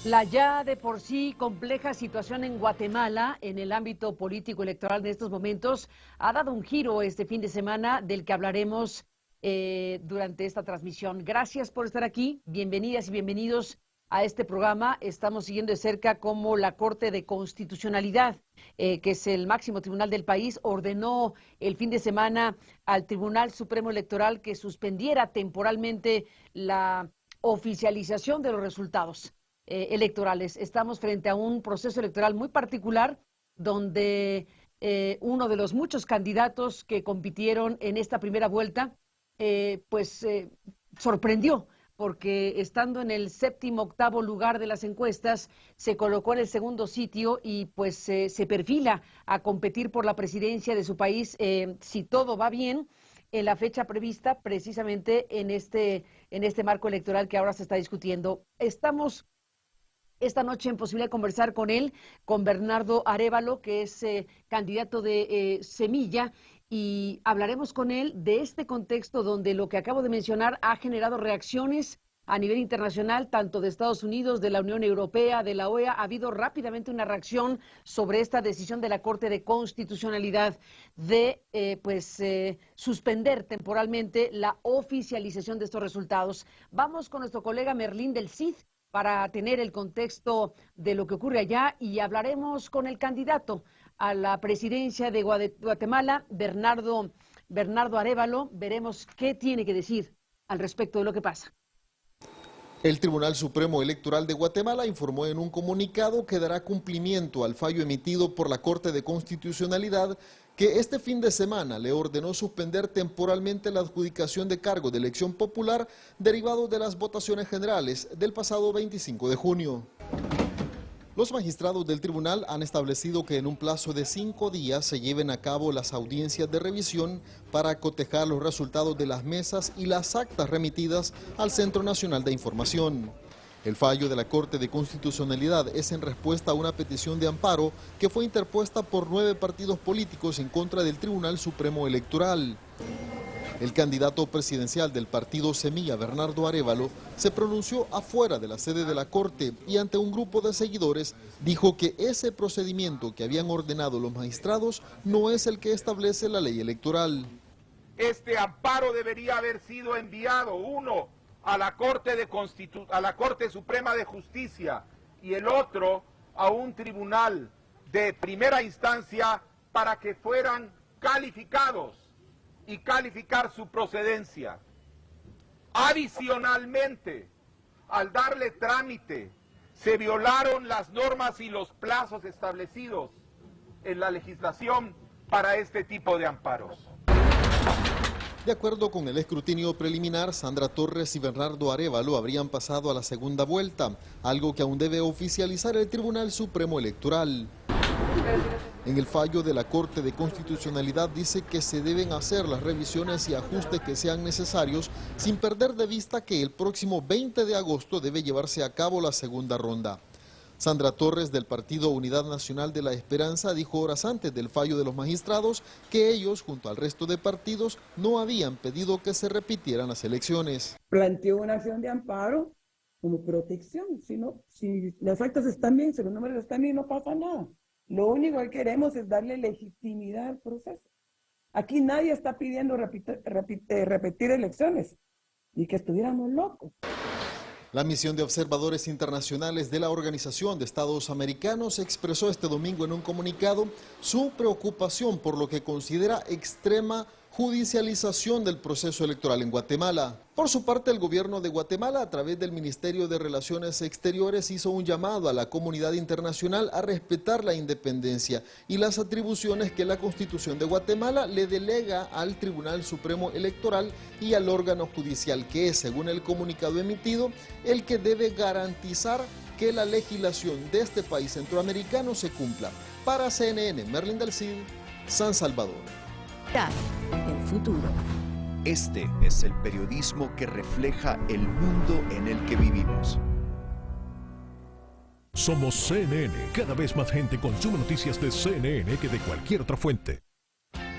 La ya de por sí compleja situación en Guatemala en el ámbito político electoral de estos momentos ha dado un giro este fin de semana del que hablaremos durante esta transmisión. Gracias por estar aquí, bienvenidas y bienvenidos a este programa. Estamos siguiendo de cerca cómo la Corte de Constitucionalidad, que es el máximo tribunal del país, ordenó el fin de semana al Tribunal Supremo Electoral que suspendiera temporalmente la oficialización de los resultados electorales. Estamos frente a un proceso electoral muy particular donde uno de los muchos candidatos que compitieron en esta primera vuelta sorprendió porque estando en el séptimo, octavo lugar de las encuestas, se colocó en el segundo sitio y pues se perfila a competir por la presidencia de su país, si todo va bien, en la fecha prevista precisamente en este marco electoral que ahora se está discutiendo. Estamos esta noche en posibilidad de conversar con él, con Bernardo Arévalo, que es candidato de Semilla, y hablaremos con él de este contexto donde lo que acabo de mencionar ha generado reacciones a nivel internacional, tanto de Estados Unidos, de la Unión Europea, de la OEA. Ha habido rápidamente una reacción sobre esta decisión de la Corte de Constitucionalidad de suspender temporalmente la oficialización de estos resultados. Vamos con nuestro colega Merlín del CID para tener el contexto de lo que ocurre allá y hablaremos con el candidato a la presidencia de Guatemala, Bernardo Arévalo. Veremos qué tiene que decir al respecto de lo que pasa. El Tribunal Supremo Electoral de Guatemala informó en un comunicado que dará cumplimiento al fallo emitido por la Corte de Constitucionalidad que este fin de semana le ordenó suspender temporalmente la adjudicación de cargos de elección popular derivados de las votaciones generales del pasado 25 de junio. Los magistrados del tribunal han establecido que en un plazo de 5 días se lleven a cabo las audiencias de revisión para cotejar los resultados de las mesas y las actas remitidas al Centro Nacional de Información. El fallo de la Corte de Constitucionalidad es en respuesta a una petición de amparo que fue interpuesta por 9 partidos políticos en contra del Tribunal Supremo Electoral. El candidato presidencial del partido Semilla, Bernardo Arévalo, se pronunció afuera de la sede de la Corte y ante un grupo de seguidores dijo que ese procedimiento que habían ordenado los magistrados no es el que establece la ley electoral. Este amparo debería haber sido enviado, uno, a la Corte Suprema de Justicia y el otro a un tribunal de primera instancia para que fueran calificados y calificar su procedencia. Adicionalmente, al darle trámite, se violaron las normas y los plazos establecidos en la legislación para este tipo de amparos. De acuerdo con el escrutinio preliminar, Sandra Torres y Bernardo Arévalo habrían pasado a la segunda vuelta, algo que aún debe oficializar el Tribunal Supremo Electoral. En el fallo de la Corte de Constitucionalidad dice que se deben hacer las revisiones y ajustes que sean necesarios, sin perder de vista que el próximo 20 de agosto debe llevarse a cabo la segunda ronda. Sandra Torres, del Partido Unidad Nacional de la Esperanza, dijo horas antes del fallo de los magistrados que ellos, junto al resto de partidos, no habían pedido que se repitieran las elecciones. Planteó una acción de amparo como protección, si las actas están bien, si los números están bien, no pasa nada. Lo único que queremos es darle legitimidad al proceso. Aquí nadie está pidiendo repetir elecciones, ni que estuviéramos locos. La misión de observadores internacionales de la Organización de Estados Americanos expresó este domingo en un comunicado su preocupación por lo que considera extrema judicialización del proceso electoral en Guatemala. Por su parte, el gobierno de Guatemala, a través del Ministerio de Relaciones Exteriores, hizo un llamado a la comunidad internacional a respetar la independencia y las atribuciones que la Constitución de Guatemala le delega al Tribunal Supremo Electoral y al órgano judicial, que es, según el comunicado emitido, el que debe garantizar que la legislación de este país centroamericano se cumpla. Para CNN, Merlín del Cid, San Salvador. El futuro. Este es el periodismo que refleja el mundo en el que vivimos. Somos CNN. Cada vez más gente consume noticias de CNN que de cualquier otra fuente.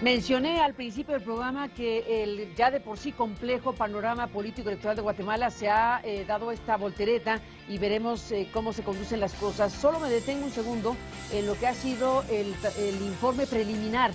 Mencioné al principio del programa que el ya de por sí complejo panorama político electoral de Guatemala se ha dado esta voltereta y veremos cómo se conducen las cosas. Solo me detengo un segundo en lo que ha sido el informe preliminar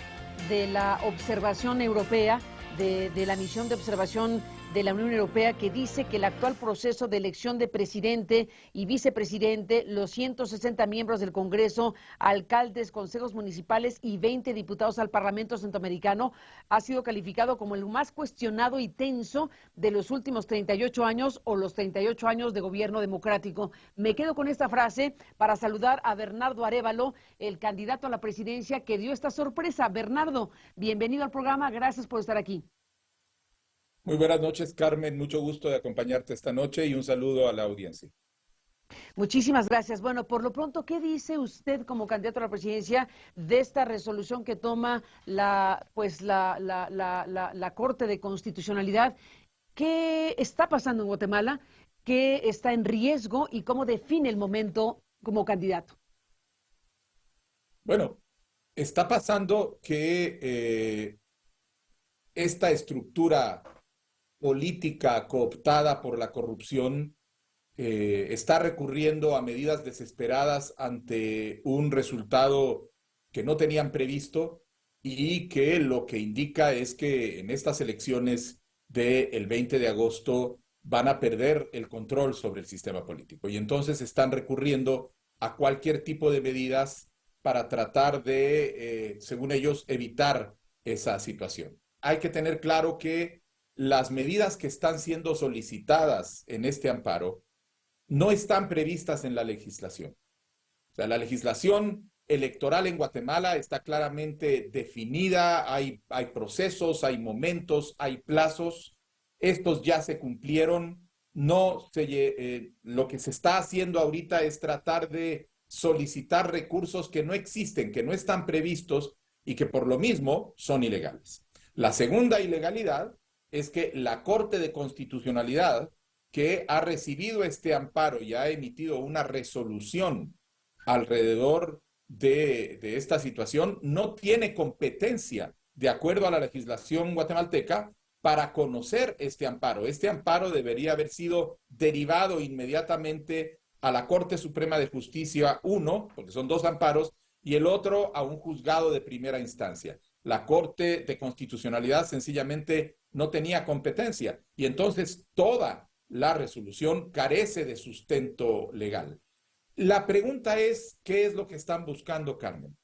de la observación europea, de la misión de observación de la Unión Europea, que dice que el actual proceso de elección de presidente y vicepresidente, los 160 miembros del Congreso, alcaldes, consejos municipales y 20 diputados al Parlamento Centroamericano ha sido calificado como el más cuestionado y tenso de los últimos 38 años o los 38 años de gobierno democrático. Me quedo con esta frase para saludar a Bernardo Arévalo, el candidato a la presidencia que dio esta sorpresa. Bernardo, bienvenido al programa, gracias por estar aquí. Muy buenas noches, Carmen. Mucho gusto de acompañarte esta noche y un saludo a la audiencia. Muchísimas gracias. Bueno, por lo pronto, ¿qué dice usted como candidato a la presidencia de esta resolución que toma la Corte de Constitucionalidad? ¿Qué está pasando en Guatemala? ¿Qué está en riesgo y cómo define el momento como candidato? Bueno, está pasando que esta estructura política cooptada por la corrupción está recurriendo a medidas desesperadas ante un resultado que no tenían previsto y que lo que indica es que en estas elecciones del 20 de agosto van a perder el control sobre el sistema político. Y entonces están recurriendo a cualquier tipo de medidas para tratar de, según ellos, evitar esa situación. Hay que tener claro que las medidas que están siendo solicitadas en este amparo no están previstas en la legislación. O sea, la legislación electoral en Guatemala está claramente definida, hay procesos, hay momentos, hay plazos. Estos ya se cumplieron. Lo que se está haciendo ahorita es tratar de solicitar recursos que no existen, que no están previstos y que por lo mismo son ilegales. La segunda ilegalidad es que la Corte de Constitucionalidad, que ha recibido este amparo y ha emitido una resolución alrededor de esta situación, no tiene competencia, de acuerdo a la legislación guatemalteca, para conocer este amparo. Este amparo debería haber sido derivado inmediatamente a la Corte Suprema de Justicia, uno, porque son dos amparos, y el otro a un juzgado de primera instancia. La Corte de Constitucionalidad sencillamente no tenía competencia y entonces toda la resolución carece de sustento legal. La pregunta es, ¿qué es lo que están buscando, Carmen?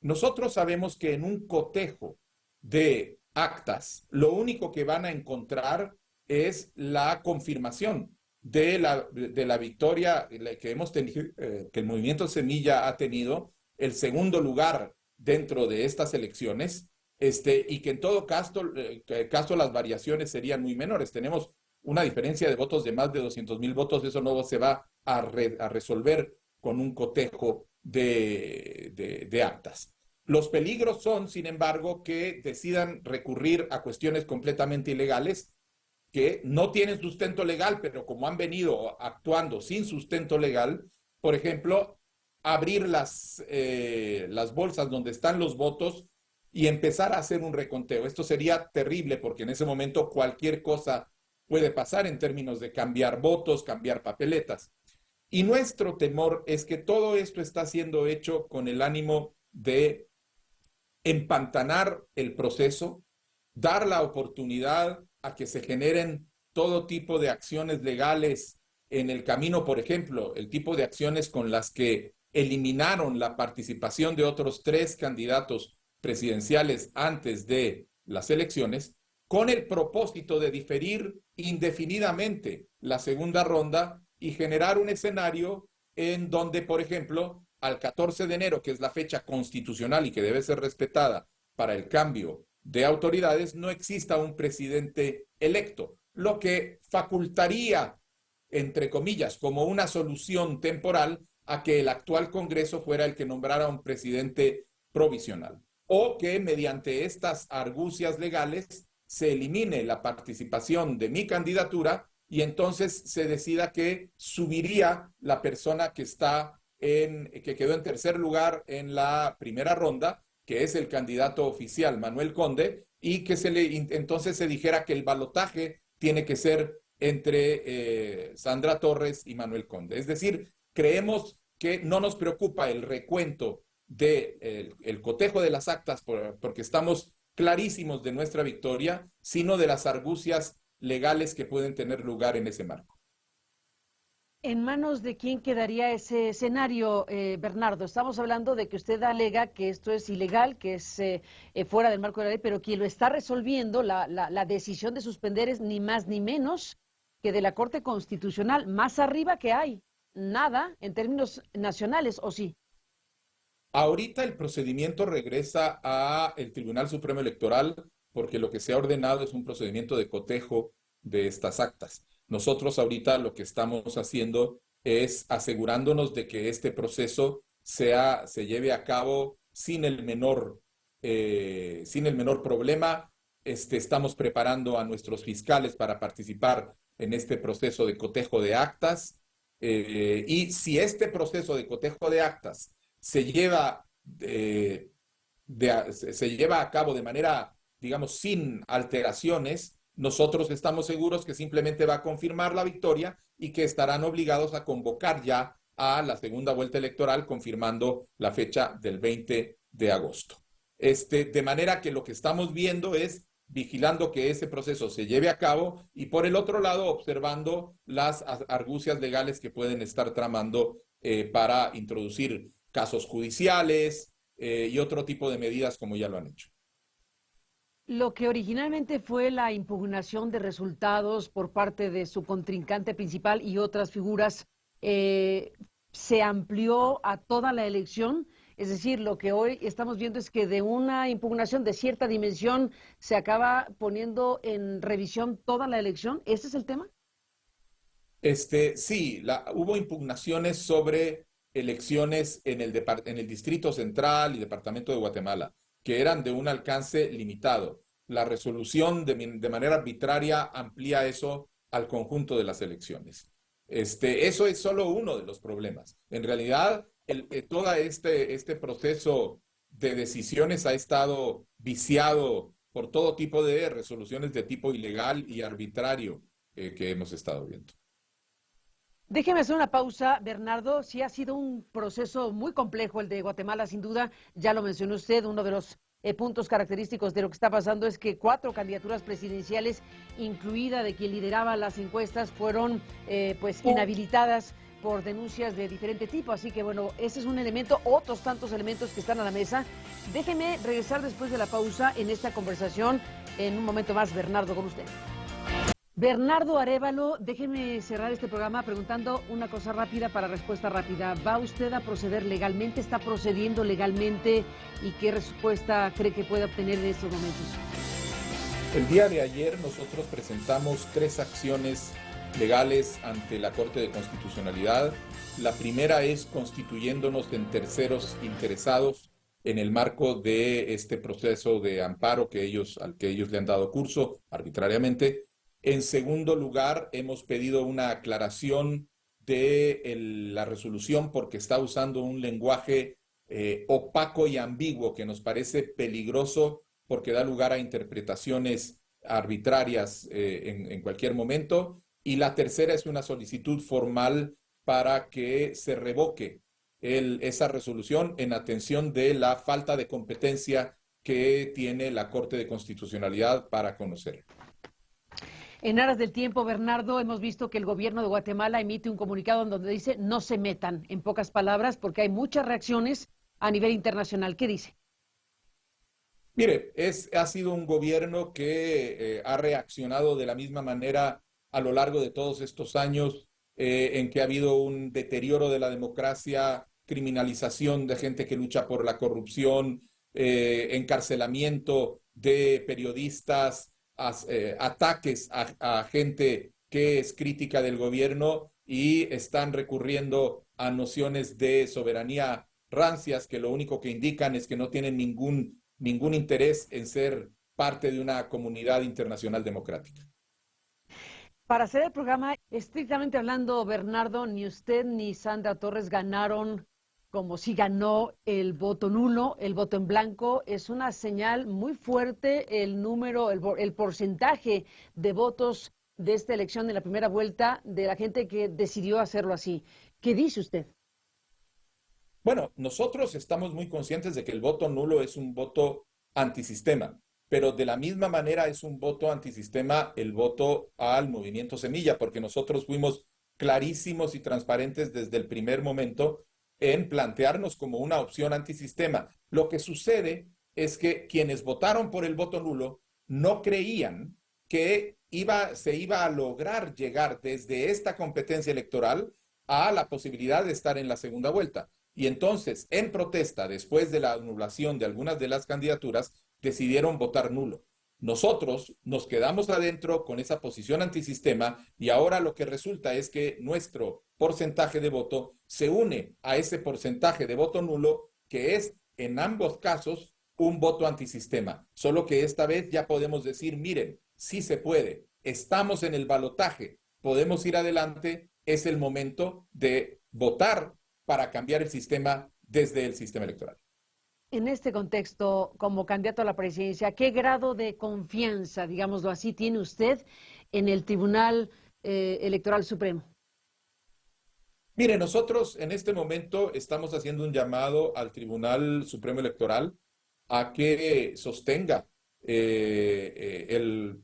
Nosotros sabemos que en un cotejo de actas, lo único que van a encontrar es la confirmación de la victoria que hemos tenido, que el Movimiento Semilla ha tenido, el segundo lugar dentro de estas elecciones, y que en todo caso las variaciones serían muy menores. Tenemos una diferencia de votos de más de 200,000 votos, eso no se va a resolver con un cotejo de actas. Los peligros son, sin embargo, que decidan recurrir a cuestiones completamente ilegales, que no tienen sustento legal, pero como han venido actuando sin sustento legal, por ejemplo, abrir las bolsas donde están los votos y empezar a hacer un reconteo. Esto sería terrible porque en ese momento cualquier cosa puede pasar en términos de cambiar votos, cambiar papeletas. Y nuestro temor es que todo esto está siendo hecho con el ánimo de empantanar el proceso, dar la oportunidad a que se generen todo tipo de acciones legales en el camino, por ejemplo, el tipo de acciones con las que eliminaron la participación de otros 3 candidatos presidenciales antes de las elecciones, con el propósito de diferir indefinidamente la segunda ronda y generar un escenario en donde, por ejemplo, al 14 de enero, que es la fecha constitucional y que debe ser respetada para el cambio de autoridades, no exista un presidente electo, lo que facultaría, entre comillas, como una solución temporal a que el actual Congreso fuera el que nombrara un presidente provisional, o que mediante estas argucias legales se elimine la participación de mi candidatura y entonces se decida que subiría la persona que quedó en tercer lugar en la primera ronda que es el candidato oficial, Manuel Conde, y que entonces se dijera que el balotaje tiene que ser entre Sandra Torres y Manuel Conde. Es decir, creemos que no nos preocupa el recuento el cotejo de las actas porque estamos clarísimos de nuestra victoria, sino de las argucias legales que pueden tener lugar en ese marco. ¿En manos de quién quedaría ese escenario, Bernardo? Estamos hablando de que usted alega que esto es ilegal, que es fuera del marco de la ley, pero quien lo está resolviendo, la decisión de suspender es ni más ni menos que de la Corte Constitucional. Más arriba que hay, nada en términos nacionales, ¿o sí? Ahorita el procedimiento regresa al Tribunal Supremo Electoral porque lo que se ha ordenado es un procedimiento de cotejo de estas actas. Nosotros ahorita lo que estamos haciendo es asegurándonos de que este proceso se lleve a cabo sin el menor problema. Estamos preparando a nuestros fiscales para participar en este proceso de cotejo de actas. Y si este proceso de cotejo de actas se lleva a cabo de manera, digamos, sin alteraciones, nosotros estamos seguros que simplemente va a confirmar la victoria y que estarán obligados a convocar ya a la segunda vuelta electoral, confirmando la fecha del 20 de agosto. De manera que lo que estamos viendo es vigilando que ese proceso se lleve a cabo y por el otro lado observando las argucias legales que pueden estar tramando para introducir casos judiciales y otro tipo de medidas como ya lo han hecho. Lo que originalmente fue la impugnación de resultados por parte de su contrincante principal y otras figuras, se amplió a toda la elección. Es decir, lo que hoy estamos viendo es que de una impugnación de cierta dimensión se acaba poniendo en revisión toda la elección. ¿Ese es el tema? Sí, hubo impugnaciones sobre elecciones en el Distrito Central y Departamento de Guatemala, que eran de un alcance limitado. La resolución de manera arbitraria amplía eso al conjunto de las elecciones. Eso es solo uno de los problemas. En realidad, todo este proceso de decisiones ha estado viciado por todo tipo de resoluciones de tipo ilegal y arbitrario que hemos estado viendo. Déjeme hacer una pausa, Bernardo. Sí ha sido un proceso muy complejo el de Guatemala, sin duda. Ya lo mencionó usted, uno de los puntos característicos de lo que está pasando es que 4 candidaturas presidenciales, incluida de quien lideraba las encuestas, fueron inhabilitadas por denuncias de diferente tipo. Así que bueno, ese es un elemento, otros tantos elementos que están a la mesa. Déjeme regresar después de la pausa en esta conversación. En un momento más, Bernardo, con usted. Bernardo Arévalo, déjeme cerrar este programa preguntando una cosa rápida para respuesta rápida. ¿Va usted a proceder legalmente? ¿Está procediendo legalmente? ¿Y qué respuesta cree que puede obtener en estos momentos? El día de ayer nosotros presentamos 3 acciones legales ante la Corte de Constitucionalidad. La primera es constituyéndonos en terceros interesados en el marco de este proceso de amparo al que ellos le han dado curso arbitrariamente. En segundo lugar, hemos pedido una aclaración de la resolución porque está usando un lenguaje opaco y ambiguo que nos parece peligroso porque da lugar a interpretaciones arbitrarias en cualquier momento. Y la tercera es una solicitud formal para que se revoque esa resolución en atención de la falta de competencia que tiene la Corte de Constitucionalidad para conocer. En aras del tiempo, Bernardo, hemos visto que el gobierno de Guatemala emite un comunicado en donde dice no se metan, en pocas palabras, porque hay muchas reacciones a nivel internacional. ¿Qué dice? Mire, ha sido un gobierno que ha reaccionado de la misma manera a lo largo de todos estos años en que ha habido un deterioro de la democracia, criminalización de gente que lucha por la corrupción, encarcelamiento de periodistas, ataques a gente que es crítica del gobierno y están recurriendo a nociones de soberanía rancias que lo único que indican es que no tienen ningún interés en ser parte de una comunidad internacional democrática. Para hacer el programa, estrictamente hablando, Bernardo, ni usted ni Sandra Torres ganaron como si ganó el voto nulo, el voto en blanco. Es una señal muy fuerte el número, el porcentaje de votos de esta elección en la primera vuelta de la gente que decidió hacerlo así. ¿Qué dice usted? Bueno, nosotros estamos muy conscientes de que el voto nulo es un voto antisistema, pero de la misma manera es un voto antisistema el voto al movimiento Semilla, porque nosotros fuimos clarísimos y transparentes desde el primer momento en plantearnos como una opción antisistema. Lo que sucede es que quienes votaron por el voto nulo no creían que se iba a lograr llegar desde esta competencia electoral a la posibilidad de estar en la segunda vuelta. Y entonces, en protesta, después de la anulación de algunas de las candidaturas, decidieron votar nulo. Nosotros nos quedamos adentro con esa posición antisistema y ahora lo que resulta es que nuestro porcentaje de voto se une a ese porcentaje de voto nulo, que es en ambos casos un voto antisistema. Solo que esta vez ya podemos decir, miren, sí se puede, estamos en el balotaje, podemos ir adelante, es el momento de votar para cambiar el sistema desde el sistema electoral. En este contexto, como candidato a la presidencia, ¿qué grado de confianza, digámoslo así, tiene usted en el Tribunal Electoral Supremo? Mire, nosotros en este momento estamos haciendo un llamado al Tribunal Supremo Electoral a que sostenga el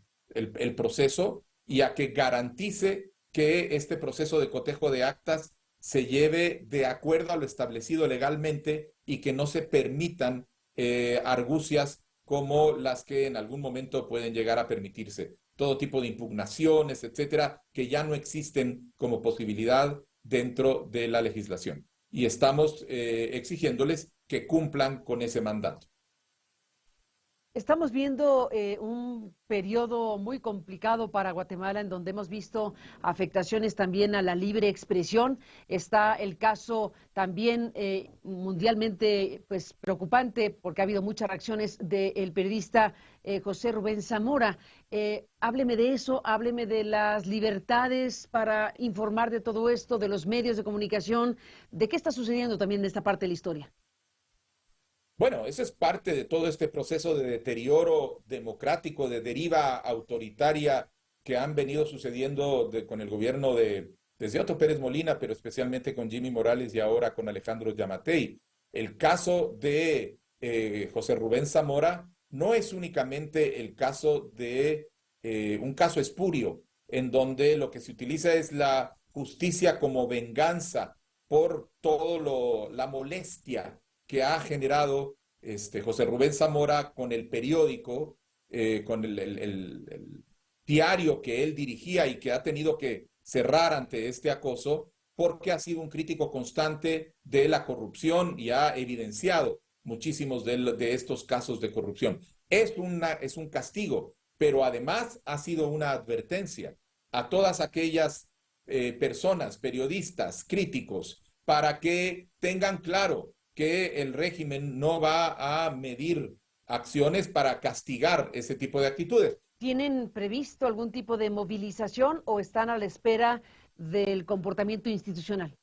proceso y a que garantice que este proceso de cotejo de actas se lleve de acuerdo a lo establecido legalmente y que no se permitan argucias como las que en algún momento pueden llegar a permitirse. Todo tipo de impugnaciones, etcétera, que ya no existen como posibilidad dentro de la legislación. Y estamos exigiéndoles que cumplan con ese mandato. Estamos viendo un periodo muy complicado para Guatemala, en donde hemos visto afectaciones también a la libre expresión. Está el caso también mundialmente pues preocupante, porque ha habido muchas reacciones del periodista José Rubén Zamora. Hábleme de eso, hábleme de las libertades para informar de todo esto, de los medios de comunicación, de qué está sucediendo también en esta parte de la historia. Bueno, eso es parte de todo este proceso de deterioro democrático, de deriva autoritaria que han venido sucediendo con el gobierno desde Otto Pérez Molina, pero especialmente con Jimmy Morales y ahora con Alejandro Yamatei. El caso de José Rubén Zamora no es únicamente el caso de un caso espurio, en donde lo que se utiliza es la justicia como venganza por la molestia que ha generado José Rubén Zamora con el periódico, con el diario que él dirigía y que ha tenido que cerrar ante este acoso porque ha sido un crítico constante de la corrupción y ha evidenciado muchísimos de estos casos de corrupción. Es un castigo, pero además ha sido una advertencia a todas aquellas personas, periodistas, críticos, para que tengan claro que el régimen no va a medir acciones para castigar ese tipo de actitudes. ¿Tienen previsto algún tipo de movilización o están a la espera del comportamiento institucional?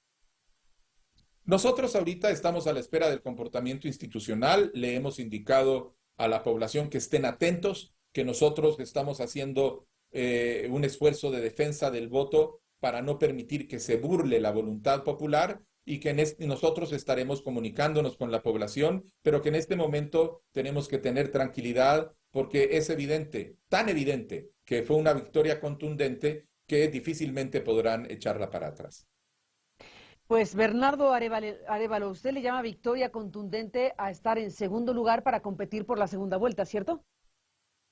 Nosotros ahorita estamos a la espera del comportamiento institucional. Le hemos indicado a la población que estén atentos, que nosotros estamos haciendo un esfuerzo de defensa del voto para no permitir que se burle la voluntad popular y que nosotros estaremos comunicándonos con la población, pero que en este momento tenemos que tener tranquilidad porque es evidente, tan evidente, que fue una victoria contundente que difícilmente podrán echarla para atrás. Pues Bernardo Arévalo, usted le llama victoria contundente a estar en segundo lugar para competir por la segunda vuelta, ¿cierto?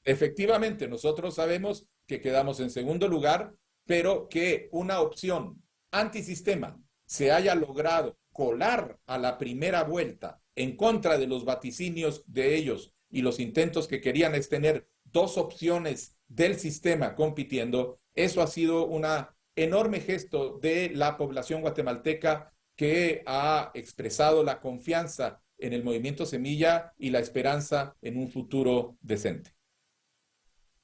Efectivamente, nosotros sabemos que quedamos en segundo lugar, pero que una opción antisistema se haya logrado colar a la primera vuelta en contra de los vaticinios de ellos y los intentos que querían es tener dos opciones del sistema compitiendo, eso ha sido un enorme gesto de la población guatemalteca que ha expresado la confianza en el movimiento Semilla y la esperanza en un futuro decente.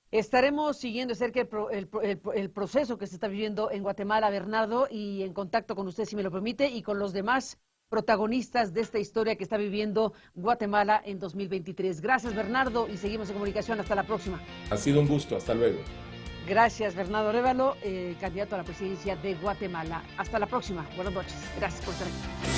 Estaremos siguiendo de cerca el proceso que se está viviendo en Guatemala, Bernardo, y en contacto con usted, si me lo permite, y con los demás protagonistas de esta historia que está viviendo Guatemala en 2023. Gracias, Bernardo, y seguimos en comunicación. Hasta la próxima. Ha sido un gusto. Hasta luego. Gracias, Bernardo Arévalo, candidato a la presidencia de Guatemala. Hasta la próxima. Buenas noches. Gracias por estar aquí.